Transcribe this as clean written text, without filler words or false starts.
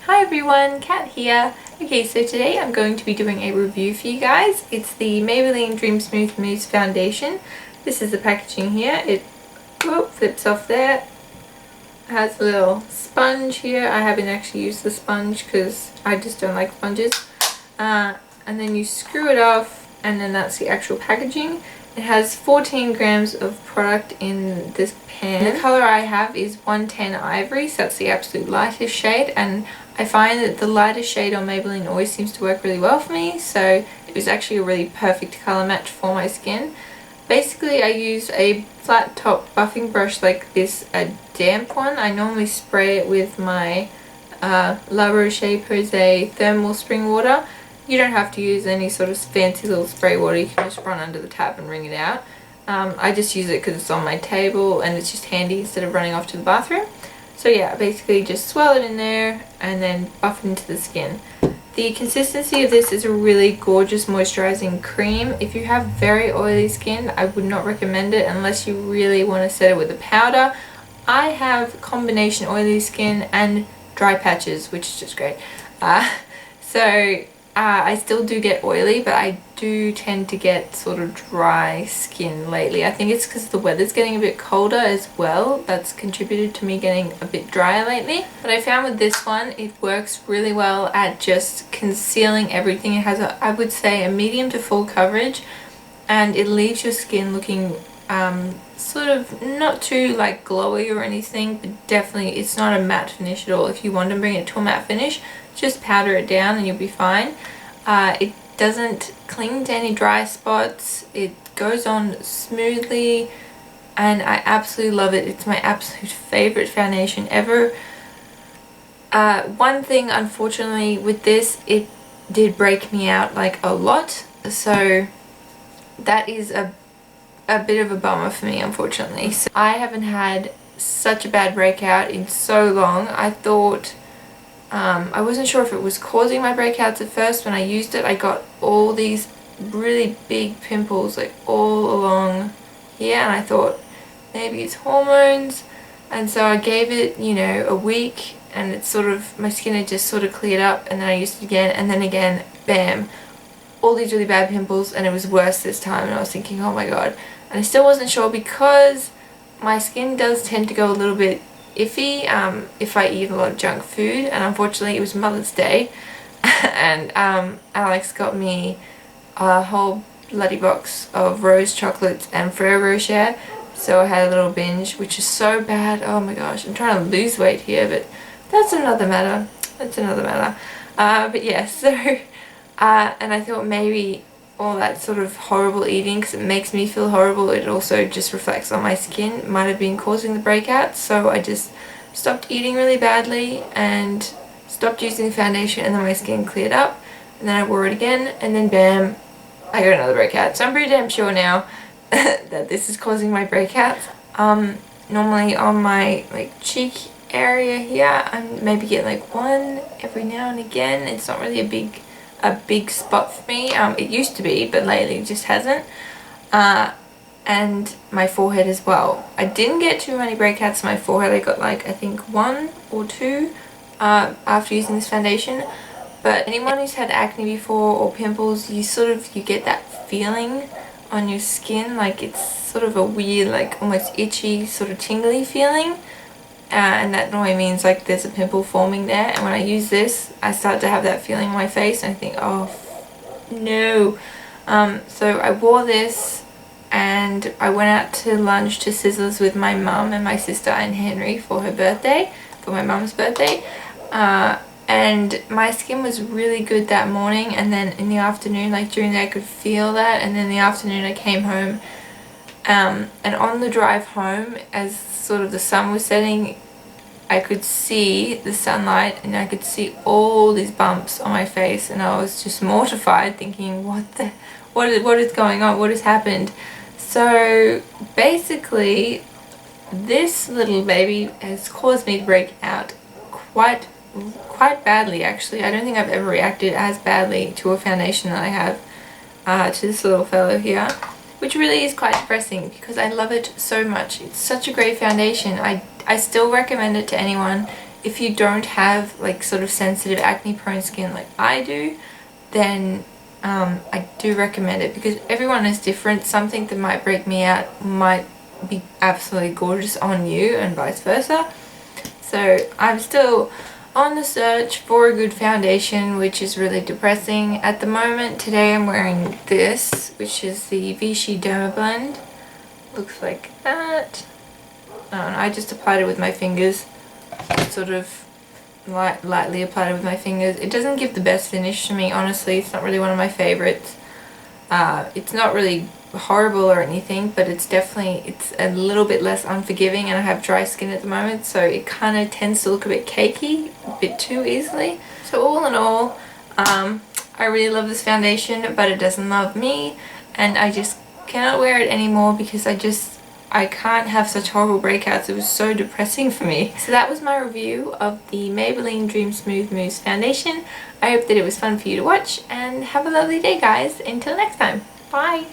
Hi everyone, Kat here. Okay, so today I'm going to be doing a review for you guys. It's the Maybelline Dream Smooth Mousse Foundation. This is the packaging here. It flips off there. It has a little sponge here. I haven't actually used the sponge because I just don't like sponges. And then you screw it off, and then that's the actual packaging. It has 14 grams of product in this pan. The colour I have is 110 Ivory, so that's the absolute lightest shade, and I find that the lightest shade on Maybelline always seems to work really well for me, so it was actually a really perfect colour match for my skin. Basically, I use a flat top buffing brush like this, a damp one. I normally spray it with my La Roche-Posay thermal spring water. You don't have to use any sort of fancy little spray water, you can just run under the tap and wring it out. I just use it because it's on my table and it's just handy instead of running off to the bathroom. So yeah, basically just swirl it in there and then buff it into the skin. The consistency of this is a really gorgeous moisturizing cream. If you have very oily skin, I would not recommend it unless you really want to set it with a powder. I have combination oily skin and dry patches, which is just great. I still do get oily, but I do tend to get sort of dry skin lately. I think it's because the weather's getting a bit colder as well. That's contributed to me getting a bit drier lately. But I found with this one, it works really well at just concealing everything. It has, I would say, a medium to full coverage, and it leaves your skin looking sort of not too like glowy or anything, but definitely it's not a matte finish at all. If you want to bring it to a matte finish, just powder it down and you'll be fine. It doesn't cling to any dry spots. It goes on smoothly and I absolutely love it. It's my absolute favorite foundation ever. One thing, unfortunately, with this, it did break me out like a lot, so that is a bit of a bummer for me, unfortunately. So I haven't had such a bad breakout in so long. I thought I wasn't sure if it was causing my breakouts at first. When I used it, I got all these really big pimples like all along here, and I thought maybe it's hormones, and so I gave it, you know, a week, and it's sort of, my skin had just sort of cleared up, and then I used it again, and then again, bam, all these really bad pimples, and it was worse this time, and I was thinking, oh my god. And I still wasn't sure because my skin does tend to go a little bit iffy if I eat a lot of junk food, and unfortunately it was Mother's Day and Alex got me a whole bloody box of rose chocolates and Ferrero Rocher, so I had a little binge, which is so bad. Oh my gosh, I'm trying to lose weight here, but that's another matter. But yeah, so and I thought maybe all that sort of horrible eating, because it makes me feel horrible, it also just reflects on my skin, might have been causing the breakouts. So I just stopped eating really badly and stopped using the foundation, and then my skin cleared up, and then I wore it again, and then bam, I got another breakout. So I'm pretty damn sure now that this is causing my breakouts. Normally on my like cheek area here, I maybe get like one every now and again. It's not really a big spot for me. It used to be, but lately it just hasn't. And my forehead as well. I didn't get too many breakouts on my forehead. I got like, I think 1 or 2 after using this foundation. But anyone who's had acne before or pimples, you get that feeling on your skin, like it's sort of a weird, like almost itchy, sort of tingly feeling. And that normally means like there's a pimple forming there, and when I use this I start to have that feeling on my face and I think, oh no. So I wore this and I went out to lunch to Sizzlers with my mum and my sister and Henry for her birthday, for my mum's birthday, and my skin was really good that morning, and then in the afternoon, like during the day I could feel that, and then in the afternoon I came home, and on the drive home, as sort of the sun was setting, I could see the sunlight and I could see all these bumps on my face, and I was just mortified, thinking, what is going on, what has happened? So basically this little baby has caused me to break out quite badly, actually. I don't think I've ever reacted as badly to a foundation that I have to this little fellow here, which really is quite depressing because I love it so much. It's such a great foundation. I still recommend it to anyone if you don't have like sort of sensitive acne prone skin like I do, then I do recommend it, because everyone is different. Something that might break me out might be absolutely gorgeous on you and vice versa. So I'm still on the search for a good foundation, which is really depressing at the moment. Today I'm wearing this, which is the Vichy Derma Blend. Looks like that. And I just applied it with my fingers, sort of lightly applied it with my fingers. It doesn't give the best finish to me, honestly. It's not really one of my favorites. It's not really horrible or anything, but it's a little bit less unforgiving, and I have dry skin at the moment, so it kind of tends to look a bit cakey, a bit too easily. So all in all, I really love this foundation, but it doesn't love me, and I just cannot wear it anymore because I can't have such horrible breakouts. It was so depressing for me. So that was my review of the Maybelline Dream Smooth Mousse Foundation. I hope that it was fun for you to watch, and have a lovely day, guys. Until next time. Bye!